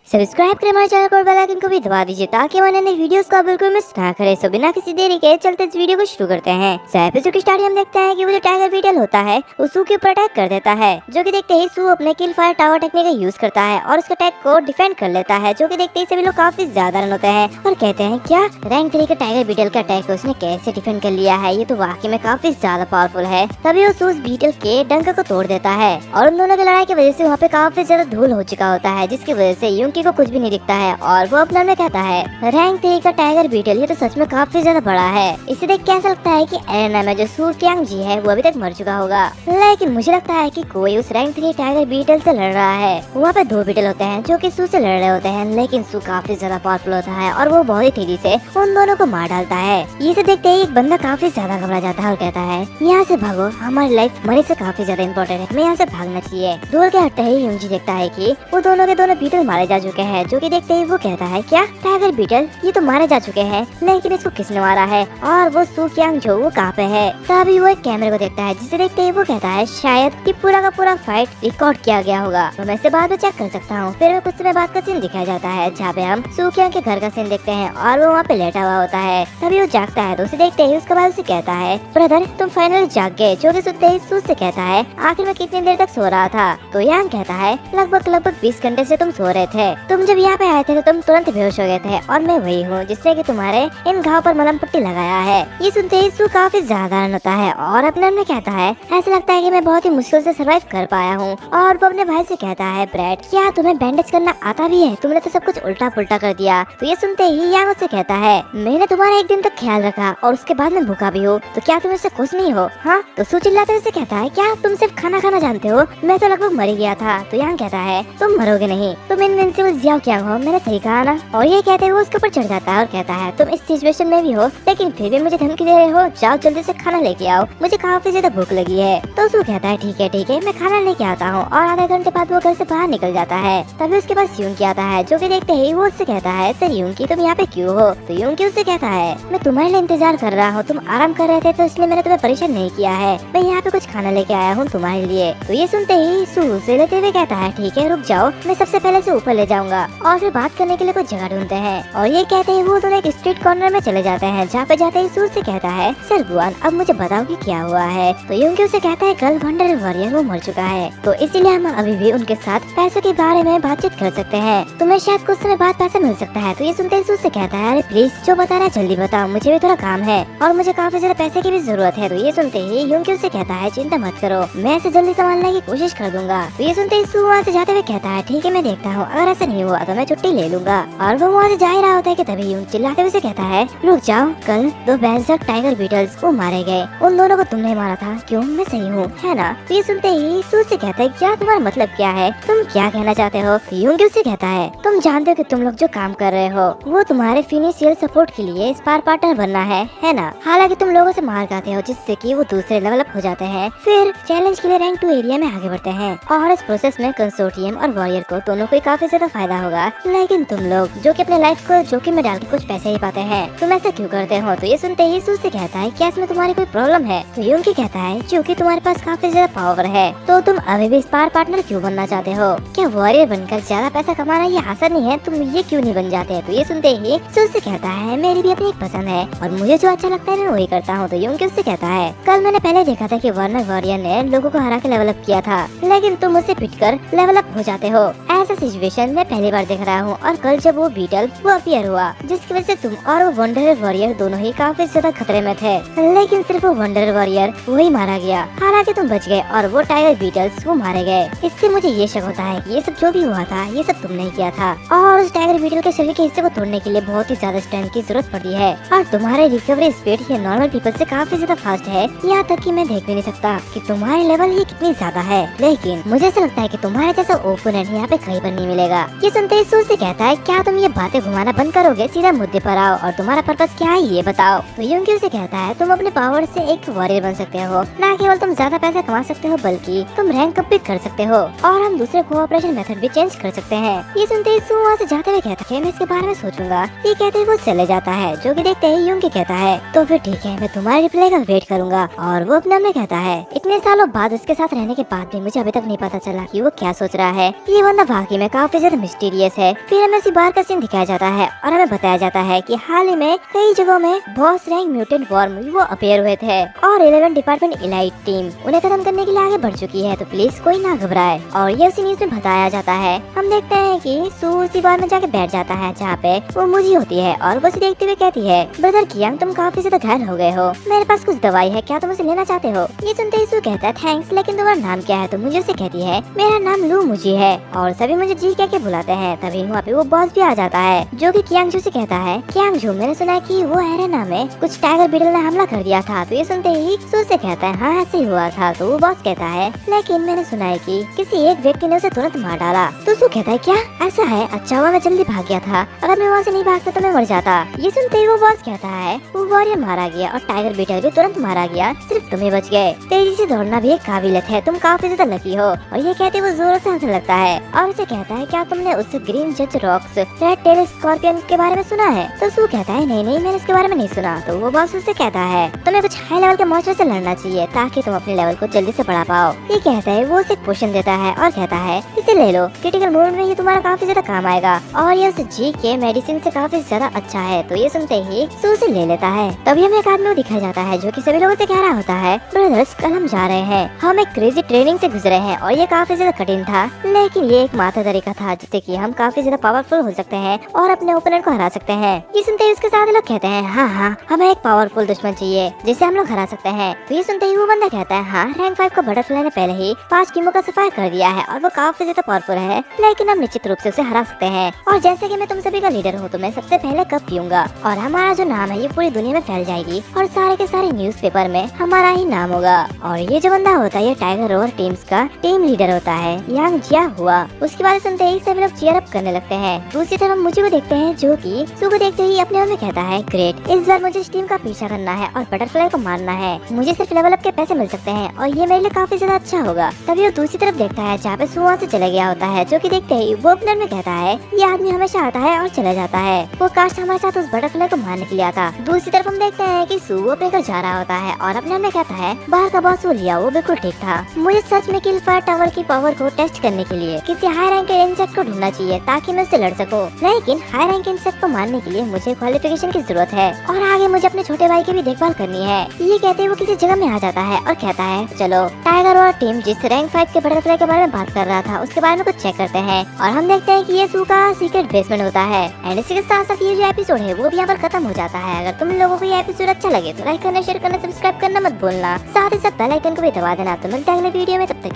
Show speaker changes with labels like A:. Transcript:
A: Subscribe करें हमारे channel को, बेल आइकन को भी दबा दीजिए ताकि हमारे नए वीडियोस को बिल्कुल मिस ना करें। सो बिना किसी देरी के चलते इस वीडियो को शुरू करते हैं। एपिसोड की स्टार्टिंग हम देखते हैं कि वो जो टाइगर बीटल होता है वो सू के ऊपर अटैक कर देता है, जो कि देखते ही सू अपने किल फायर टावर टेक्निक का यूज करता है और उसके अटैक को डिफेंड कर लेता है, जो कि देखते ही सभी लोग काफी ज्यादा रन होते हैं और कहते हैं क्या रैंक 3 का टाइगर बीटल का अटैक उसने कैसे डिफेंड कर लिया है, ये तो वाकई में काफी ज्यादा पावरफुल है। तभी वो सू उस बीटल के डंक को तोड़ देता है और उन दोनों की लड़ाई की वजह से वहाँ पे काफी ज्यादा धूल हो चुका होता है, जिसकी वजह से यूंकी को कुछ भी नहीं दिखता है और वो अपने में कहता है रैंक 3 का टाइगर बीटल ये तो सच में काफी ज्यादा बड़ा है। इसे देख के ऐसा लगता है कि एरेना में जो सू कियांग जी है वो अभी तक मर चुका होगा, लेकिन मुझे लगता है कि कोई उस रैंक 3 टाइगर बीटल से लड़ रहा है। वहाँ पे 2 बीटल होते हैं जो कि सू से लड़ रहे होते हैं, लेकिन सू काफी ज्यादा पावरफुल होता है और वो बहुत ही तेजी से उन दोनों को मार डालता है। ये देखते ही एक बंदा काफी ज्यादा घबरा जाता है और कहता है यहाँ से भागो, हमारी लाइफ मरे से काफी ज्यादा इम्पोर्टेंट है, हमें यहाँ से भागना चाहिए। दूर के हटते ही यूंजी देखता है कि वो दोनों के दोनों बीटल मारे जा चुके हैं, जो कि देखते ही वो कहता है क्या टाइगर बीटल ये तो मारे जा चुके हैं, लेकिन इसको किसने मारा है और वो सू कियांग जो वो कहाँ पे है। तभी वो एक कैमरे को देखता है, जिसे देखते ही वो कहता है शायद ये पूरा का पूरा फाइट रिकॉर्ड किया गया होगा, तो मैं इसे बाद में चेक कर सकता हूँ। फिर कुछ समय बाद का सीन दिखाया जाता है जहाँ पे हम सू कियांग के घर का सीन देखते हैं और वो वहाँ पे लेटा हुआ होता है। तभी वो जागता है तो उसे देखते ही उसके बाद उसे कहता है ब्रदर तुम फाइनली जाग गए, जो कि सुनते ही सू से कहता है आखिर में कितनी देर तक सो रहा था। तो यांग कहता है लगभग 20 घंटे से तुम सो रहे थे, तुम जब यहाँ पे आए थे तो तुम तुरंत बेहोश हो गए थे और मैं वही हूँ जिसने कि तुम्हारे इन घाव पर मलहम पट्टी लगाया है। ये सुनते ही सू काफी ज्यादा होता है और अपने मन में कहता है ऐसा लगता है कि मैं बहुत ही मुश्किल से सरवाइव कर पाया हूँ। और वो अपने भाई से कहता है ब्रैड क्या तुम्हें बैंडेज करना आता भी है, तुमने तो सब कुछ उल्टा पुल्टा कर दिया। तो ये सुनते ही यांग उससे कहता है मैंने तुम्हारा एक दिन तक ख्याल रखा और उसके बाद मैं भूखा भी हूँ, तो क्या तुम इससे खुश नहीं हो? हाँ। तो सू चिल्लाते हुए कहता है क्या तुम सिर्फ खाना खाना जानते हो, मैं तो लगभग मर गया था। तो यांग कहता है तुम मरोगे नहीं, तुम इनविंसिबल जियाओ क्या हो, मैंने सही कहा ना। और ये कहते हुए उसके ऊपर चढ़ जाता है और कहता है तुम इस सिचुएशन में भी हो लेकिन फिर भी मुझे धमकी दे रहे हो, जाओ जल्दी से खाना लेके आओ, मुझे काफी ज्यादा भूख लगी है। तो सू कहता है ठीक है मैं खाना लेके आता हूँ और आधे घंटे बाद वो घर से बाहर निकल जाता है। तभी उसके पास यूंकी आता है, जो कि देखते ही वो उससे कहता है सर यूंकी तुम यहाँ पे क्यों हो? तो यूंकी उससे कहता है मैं तुम्हारे लिए इंतजार कर रहा हूँ, तुम आराम कर रहे थे तो इसलिए मैंने तुम्हें परेशान नहीं किया है, मैं यहाँ पे कुछ खाना लेके आया हूँ तुम्हारे लिए। तो ये सुनते ही सू उसे लेते हुए कहता है ठीक है रुक जाओ, मैं सबसे पहले से ऊपर ले जाऊंगा और फिर बात करने के लिए कुछ जगह ढूंढते हैं। और ये कहते ही वो दोनों एक स्ट्रीट कॉर्नर में चले जाते हैं, जहाँ पे जाते ही सू से कहता है सर गुआन अब मुझे बताओ कि क्या हुआ है। तो यूंकी उसे कहता है कल वंडर वॉरियर वो मर चुका है, तो इसीलिए हम अभी भी उनके साथ पैसों के बारे में बातचीत कर सकते हैं, तुम्हें शायद कुछ समय बाद पैसा मिल सकता है। तो ये सुनते ही सू से कहता है अरे प्लीज जो बता रहा है जल्दी बताओ, मुझे भी थोड़ा काम है और मुझे काफी ज्यादा पैसे की भी जरूरत है। तो ये सुनते ही यूंकी उसे कहता है चिंता मत करो, मैं इसे जल्दी संभालने की कोशिश कर दूंगा। तो ये सुनते ही सू वहाँ से जाते हुए कहता है ठीक है मैं देखता हूँ, अगर ऐसा नहीं हुआ तो मैं छुट्टी ले लूंगा। और वो वहाँ से जा ही रहा होता है कि तभी यूं चिल्लाते हुए कहता है रुक जाओ, कल 2 बेंजक टाइगर बीटल्स वो मारे गए, उन दोनों को तुमने मारा था, क्यों मैं सही हूँ है ना? तो ये सुनते ही सू से कहता है क्या तुम्हारा मतलब क्या है, तुम क्या कहना चाहते हो? यूंगी उससे कहता है तुम जानते हो कि तुम लोग जो काम कर रहे हो वो तुम्हारे फिनिशियल सपोर्ट के लिए स्पार पार्टनर बनना है ना? हालांकि तुम लोगों से मार खाते हो जिससे कि वो दूसरे लेवल अप हो जाते हैं, फिर चैलेंज के लिए रैंक 2 एरिया में आगे बढ़ते हैं और इस प्रोसेस में कंसोर्टियम और वॉरियर को दोनों को काफी ज्यादा फायदा होगा, लेकिन तुम लोग जो कि अपने लाइफ को जोखिम में डाल के कुछ पैसे ही पाते हैं, तुम ऐसा क्यों करते हो? तो ये सुनते ही सू से कहता है क्या इसमें तुम्हारी कोई प्रॉब्लम है? तो यूंकी कहता है क्योंकि तुम्हारे पास काफी ज्यादा पावर है तो तुम अभी भी स्पार पार्टनर क्यों बनना चाहते हो? क्या वॉरियर बनकर ज्यादा पैसा कमाना ये आसान नहीं है, तुम ये क्यों नहीं बन जाते? तो ये सुनते ही सू से कहता है मेरी भी अपनी एक पसंद है और मुझे जो अच्छा लगता है मैं वही करता हूँ। तो यूंकी उससे कहता है कल मैंने पहले देखा था कि वार्नर वॉरियर ने लोगों को हरा के लेवल अप किया था, लेकिन तुम उससे पिटकर लेवल अप हो जाते हो, ऐसा सिचुएशन मैं पहली बार देख रहा हूँ। और कल जब वो बीटल वो अपीयर हुआ जिसकी वजह से तुम और वो वंडर वॉरियर दोनों ही काफी ज्यादा खतरे में थे, लेकिन सिर्फ वो वंडर वॉरियर वही मारा गया, हालांकि तुम बच गए और वो टाइगर बीटल्स वो मारे गए। इससे मुझे ये शक होता है कि ये सब जो भी हुआ था ये सब तुमने ही किया था और उस टाइगर बीटल के शरीर के हिस्से को तोड़ने के लिए बहुत ही ज्यादा स्ट्रेंथ की जरूरत पड़ती है और तुम्हारे रिकवरी स्पीड ये नॉर्मल पीपल से काफी ज्यादा फास्ट है, यहाँ तक कि मैं देख भी नहीं सकता कि तुम्हारे लेवल ये कितनी ज्यादा है, लेकिन मुझे ऐसा लगता है कि तुम्हारे जैसा ओपोनेंट यहाँ पे कहीं पर नहीं मिलेगा। ये सुनते ही सू से कहता है क्या तुम ये बातें घुमाना बंद करोगे, सीधा मुद्दे पर आओ और तुम्हारा पर्पस क्या है ये बताओ। तो यूंकी उसे कहता है तुम अपने पावर से एक वॉरियर बन सकते हो, न केवल तुम ज्यादा पैसा कमा सकते हो बल्कि तुम रैंक अप भी कर सकते हो और हम दूसरे कोऑपरेशन मेथड भी चेंज कर सकते हैं। ये सुनते ही सू वहाँ से जाते हुए कहता है मैं इसके बारे में सोचूंगा। ये कहते हुए वो चले जाता है, जो कि देखते ही यूंकी कहता है तो फिर ठीक है मैं तुम्हारे रिप्लाई का वेट करूंगा। और वो अपने में कहता है इतने सालों बाद उसके साथ रहने के बाद भी मुझे अभी तक नहीं पता चला कि वो क्या सोच रहा है। ये बंदा वाकई में काफी ज्यादा मिस्टीरियस है। फिर हमें उसी बार का सीन दिखाया जाता है और हमें बताया जाता है कि हाल ही में कई जगहों में बॉस रैंक म्यूटेंट वर्म वो अपीयर हुए थे और 11 डिपार्टमेंट इलाइट टीम उन्हें खत्म करने के लिए आगे बढ़ चुकी है, तो प्लीज कोई ना घबराए। और ये उसी न्यूज में बताया जाता है। हम देखते हैं कि सू उसी बार में जाके बैठ जाता है जहाँ पे वो मुझी होती है और वो उसे देखते हुए कहती है, ब्रदर कियांग तुम काफी ज्यादा घायल हो गए हो, मेरे पास कुछ दवाई है, क्या तुम उसे लेना चाहते हो? ये सुनते ही सू कहता है थैंक्स, लेकिन तुम्हारा नाम क्या है? तो मुझे उसे कहती है मेरा नाम लू मुझी है और सभी मुझे जी कह के बुलाते हैं। तभी वहाँ पे वो बॉस भी आ जाता है जो कि कियांग जू से कहता है, कियांग जू मैंने सुना है कि वो एरेना में कुछ टाइगर बीटल ने हमला कर दिया था। तो ये सुनते ही सू से कहता है हाँ ऐसे ही हुआ था। तो वो बॉस कहता है लेकिन मैंने सुना है कि किसी एक व्यक्ति ने उसे तुरंत मार डाला। तो सू कहता है क्या ऐसा है? अच्छा हुआ मैं जल्दी भाग गया था, अगर मैं वहाँ से नहीं भागता तो मैं मर जाता। ये सुनते ही वो बॉस कहता है वो वॉरियर मारा गया और टाइगर बीटल भी तुरंत मारा गया, सिर्फ तुम्हें बच गए। तेजी से दौड़ना भी एक काबिलियत है, तुम काफी ज्यादा लकी हो। और ये कहते वो जोरों से हंसने लगता है और उसे कहता है क्या तुमने उस ग्रीन जज रॉक्स रेड टेल स्कॉर्पियन के बारे में सुना है? तो सू कहता है नहीं मैंने इसके बारे में नहीं सुना। तो वो बॉस उससे कहता है तुम्हें कुछ हाई लेवल के मॉन्स्टर से लड़ना चाहिए ताकि तुम अपने लेवल को जल्दी से बढ़ा पाओ। ये कहता है वो उसे पोशन देता है और कहता है इसे ले लो, क्रिटिकल मोमेंट में ये तुम्हारा काफी ज्यादा काम आएगा और ये उस जी के मेडिसिन से काफी ज्यादा अच्छा है। तो ये सुनते ही सू उसे ले लेता है। तभी हमें एक आदमी को दिखाया जाता है जो कि सभी लोगों से कह रहा होता है ब्रदर्स कल हम जा रहे हैं, हम एक क्रेजी ट्रेनिंग से गुजरे हैं और ये काफी ज्यादा कठिन था, लेकिन ये एक मात्र तरीका था जिससे कि हम काफी ज्यादा पावरफुल हो सकते हैं और अपने ओपोनेंट को हरा सकते हैं। ये सुनते ही उसके साथ लोग कहते हैं हाँ हमें एक पावरफुल दुश्मन चाहिए जिसे हम लोग हरा सकते हैं। तो ये सुनते ही वो बंदा कहता है हाँ रैंक 5 का बटरफ्लाई ने पहले ही 5 टीमों का सफाया कर दिया है और वो काफी ज्यादा पावरफुल है, लेकिन हम निश्चित रूप से उसे हरा सकते हैं। और जैसे कि मैं तुम सभी का लीडर हूँ तो मैं सबसे पहले कप पीऊंगा और हमारा जो नाम है ये पूरी दुनिया में फैल जाएगी और सारे के सारे न्यूज़पेपर में हमारा ही नाम होगा। और ये जो बंदा होता है ये टाइगर रोवर टीम्स का टीम लीडर होता है, यांग जिया हुआ। उसके बाद सुनते ही सभी लोग चीयर अप करने लगते हैं। दूसरी तरफ मुझे को देखते हैं जो कि सू को देखते ही अपने मन में कहता है ग्रेट, इस बार मुझे इस टीम का पीछा करना है और बटरफ्लाई को मारना है, मुझे सिर्फ लेवल अप के पैसे मिल सकते हैं और ये मेरे लिए काफी ज्यादा अच्छा होगा। तभी वो दूसरी तरफ देखता है जहाँ पे सू वहाँ से चले गया होता है, जो कि देखते ही वो अपने मन में कहता है ये आदमी हमेशा आता है और चला जाता है, वो काश हमारे साथ उस बटरफ्लाई को मारने के लिए आता। दूसरी तरफ हम देखते हैं कि सू अपने घर जा रहा होता है और अपने मन में कहता है बाहर का बॉस वो लिया वो बिल्कुल ठीक था, मुझे सच में किल फायर टावर की पावर को टेस्ट करने के लिए किसी हाई रैंक के इंसेक्ट को ढूंढना चाहिए ताकि मैं उससे लड़ सकूं, लेकिन हाई रैंक इंसेक्ट को मारने के लिए मुझे क्वालिफिकेशन की जरूरत है और आगे मुझे अपने छोटे भाई की भी देखभाल करनी है। ये कहते वो किसी जगह में आ जाता है और कहता है चलो टाइगर और टीम जिस रैंक 5 के बटरफ्लाई के बारे में बात कर रहा था उसके बारे में कुछ चेक करते हैं और हम देखते हैं कि ये सू का सीक्रेट बेसमेंट होता है। एंड इसी के साथ साथ ये जो एपिसोड है वो भी यहाँ पर खत्म हो जाता है। अगर तुम लोगों को ये एपिसोड अच्छा लगे तो लाइक करना, शेयर करना, सब्सक्राइब करना मत भूलना, साथ ही साथ बेल आइकन को भी दबा देना। तो मिलते हैं अगले वीडियो में, तब तक